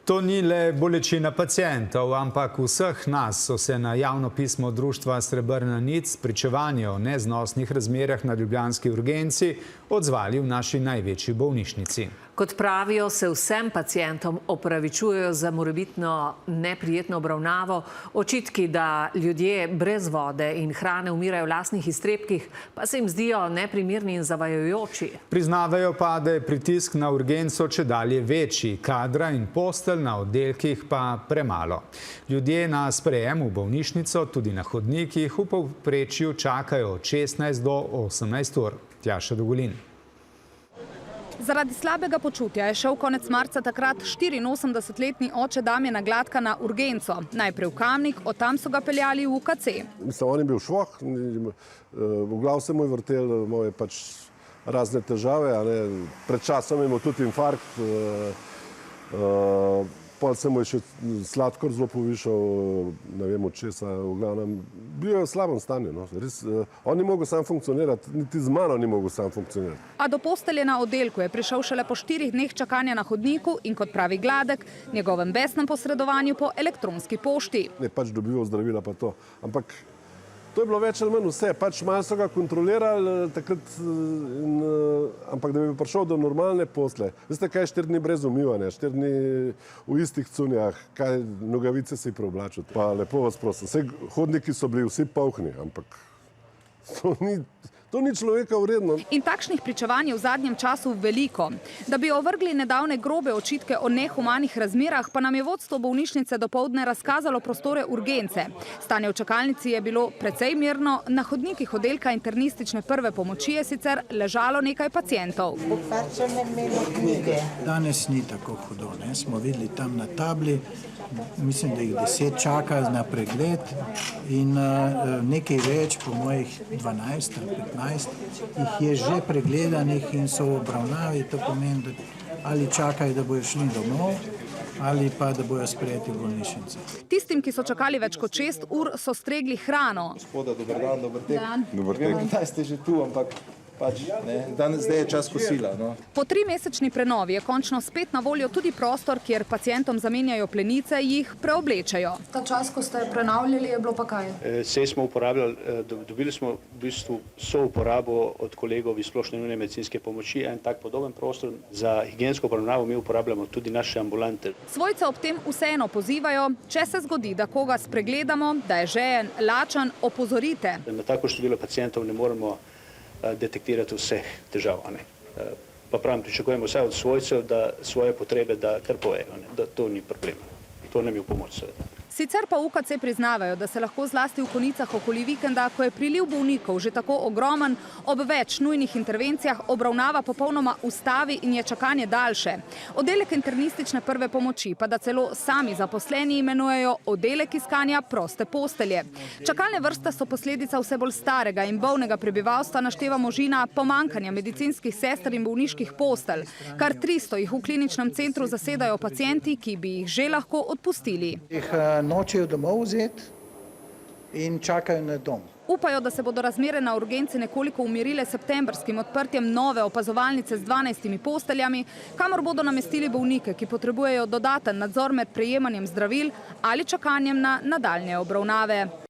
To ni le bolečina pacientov, ampak vseh nas so se na javno pismo društva Srebrna nit s pričevanjem o neznosnih razmerah na ljubljanski urgenci odzvali v naši največji bolnišnici. Kot pravijo, se vsem pacientom opravičujejo za morebitno neprijetno obravnavo. Očitki, da ljudje brez vode in hrane umirajo v lastnih iztrebkih, pa se jim zdijo neprimerni in zavajajoči. Priznavajo pa, da je pritisk na urgenco čedalje večji, kadra in postelj na oddelkih pa premalo. Ljudje na sprejem v bolnišnico, tudi na hodnikih, v povprečju čakajo od 16 do 18 ur. Tjaša Dogolin. Zaradi slabega počutja je šel konec marca takrat 84-letni oče Damjana Gladka na urgenco. Najprej v Kamnik, od tam so ga peljali v UKC. Mislim, on je bil švoh, v glav se mu je vrtel, imel je pač razne težave. Pred časom je imel tudi infarkt, pol se mu je še sladkor zelo povišal, ne vem od česa, v glavnem. Bil je v slabem stanju. Res, on ni mogel sam funkcionirati, niti z mano ni mogel sam funkcionirati. A do postelje na oddelku je prišel šele po 4 dneh čakanja na hodniku in kot pravi Gladek, njegovem besnem posredovanju po elektronski pošti. Je pač dobival zdravila pa to, ampak to je bilo več ali manj vse, pač malo so ga kontrolirali takrat, ampak da bi prišel do normalne posle. Veste, kaj je 4 dni brez umivanja, 4 dni v istih cunjah, kaj nogavice si preoblačil. Pa lepo vas prosim, vse hodniki so bili vsi polhni, ampak to ni človeka vredno. In takšnih pričevanj je v zadnjem času veliko. Da bi ovrgli nedavne grobe očitke o nehumanih razmerah, pa nam je vodstvo bolnišnice dopoldne razkazalo prostore urgence. Stanje v čakalnici je bilo precej mirno, na hodnikih oddelka internistične prve pomoči je sicer ležalo nekaj pacientov. Danes ni tako hudo, smo videli tam na tabli, mislim, da jih 10 čaka na pregled in nekaj več, po mojih 12 ali 15, jih je že pregledanih in so v obravnavi. To pomeni, da ali čakajo, da bojo šli domov, ali pa da bojo sprejeti v bolnišnici. Tistim, ki so čakali več kot 6 ur, so stregli hrano. Gospoda, dober dan, dober tek. Dober tek. Kdaj ste že tu, ampak zdaj je čas kosila. Po 3-mesečni prenovi je končno spet na voljo tudi prostor, kjer pacientom zamenjajo plenice, jih preoblečajo. Ta čas, ko ste prenavljali, je bilo pa kaj? Vse smo uporabljali, dobili smo v bistvu souporabo od kolegov iz splošne nujne medicinske pomoči, en tak podoben prostor. Za higiensko obravnavo mi uporabljamo tudi naše ambulante. Svojce ob tem vseeno pozivajo, če se zgodi, da koga spregledamo, da je žejen, lačen, opozorite. Na tako število pacientov ne moremo detektirati vseh težav. Pa pravim, pričakujemo vsaj od svojcev, da svoje potrebe da kar povejo, da to ni problem. To nam je v pomoč seveda. Sicer pa UKC priznavajo, da se lahko zlasti v konicah okoli vikenda, ko je priliv bolnikov že tako ogromen, ob več nujnih intervencijah obravnava popolnoma ustavi in je čakanje daljše. Oddelek internistične prve pomoči pa da celo sami zaposleni imenujejo oddelek iskanja proste postelje. Čakalne vrste so posledica vse bolj starega in bolnega prebivalstva, našteva Možina, pomanjkanja medicinskih sester in bolniških postelj. Kar 300 jih v kliničnem centru zasedajo pacienti, ki bi jih že lahko odpustili. Nočejo domov vzeti in čakajo na dom. Upajo, da se bodo razmere na urgenci nekoliko umirile s septembrskim odprtjem nove opazovalnice z 12 posteljami, kamor bodo namestili bolnike, ki potrebujejo dodaten nadzor med prejemanjem zdravil ali čakanjem na nadaljnje obravnave.